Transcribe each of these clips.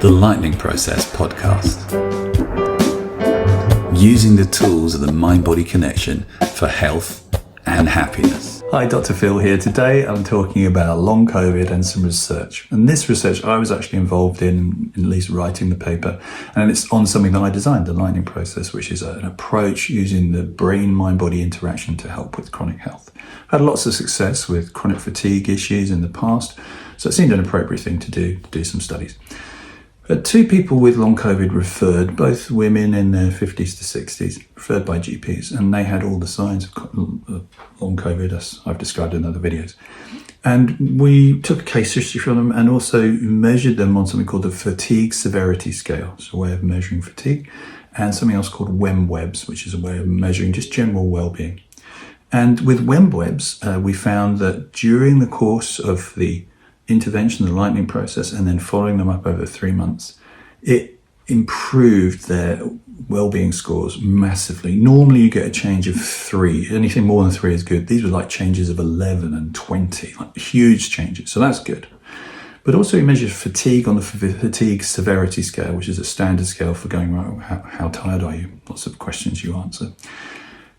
The Lightning Process podcast. Using the tools of the mind-body connection for health and happiness. Hi, Dr. Phil here. Today I'm talking about long COVID and some research. And this research I was actually involved in at least writing the paper. And it's on something that I designed, the Lightning Process, which is an approach using the brain-mind-body interaction to help with chronic health. I've had lots of success with chronic fatigue issues in the past, so it seemed an appropriate thing to do some studies. Two people with long COVID referred, both women in their 50s to 60s, referred by GPs, and they had all the signs of long COVID, as I've described in other videos. And we took a case history from them and also measured them on something called the Fatigue Severity Scale, it's a way of measuring fatigue, and something else called WEMWebs, which is a way of measuring just general well-being. And with WEMWebs, we found that during the course of the intervention, the Lightning Process, and then following them up over 3 months, it improved their well-being scores massively. Normally you get a change of 3. Anything more than 3 is good. These were like changes of 11 and 20, like huge changes. So that's good. But also we measured fatigue on the Fatigue Severity Scale, which is a standard scale for going, well, how tired are you? Lots of questions you answer.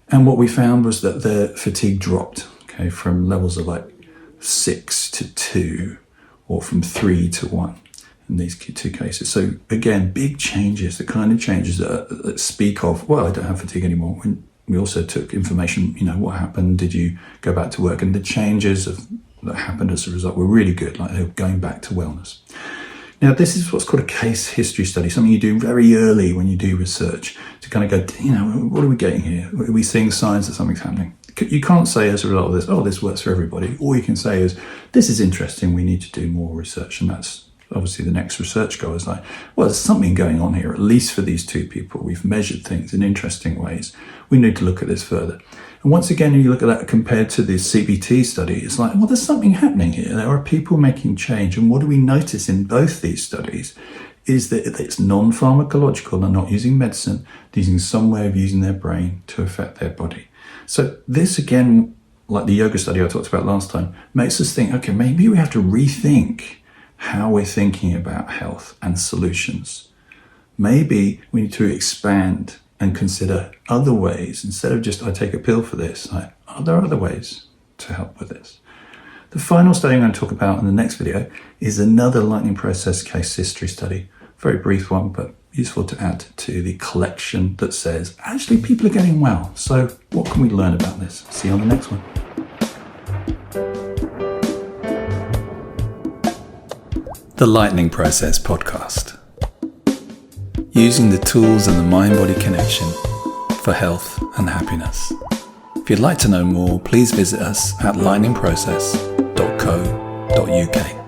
And what we found was that their fatigue dropped, from levels of like 6 to 2 or from 3 to 1 in these two cases. So again, big changes, the kind of changes that speak of, well, I don't have fatigue anymore. And we also took information, what happened? Did you go back to work? And the changes that happened as a result were really good, like they were going back to wellness. Now, this is what's called a case history study, something you do very early when you do research to kind of go, what are we getting here? Are we seeing signs that something's happening? You can't say as a result of this, this works for everybody. All you can say is, this is interesting, we need to do more research. And that's obviously the next research goal is like, well, there's something going on here, at least for these two people. We've measured things in interesting ways. We need to look at this further. And once again, you look at that compared to the CBT study, it's like, well, there's something happening here. There are people making change. And what do we notice in both these studies is that it's non-pharmacological. They're not using medicine, they're using some way of using their brain to affect their body. So this, again, like the yoga study I talked about last time, makes us think, okay, maybe we have to rethink how we're thinking about health and solutions. Maybe we need to expand and consider other ways. Instead of just, I take a pill for this, are there other ways to help with this? The final study I'm going to talk about in the next video is another Lightning Process case history study. Very brief one, but useful to add to the collection that says, actually, people are getting well. So what can we learn about this? See you on the next one. The Lightning Process podcast. Using the tools and the mind-body connection for health and happiness. If you'd like to know more, please visit us at lightningprocess.co.uk.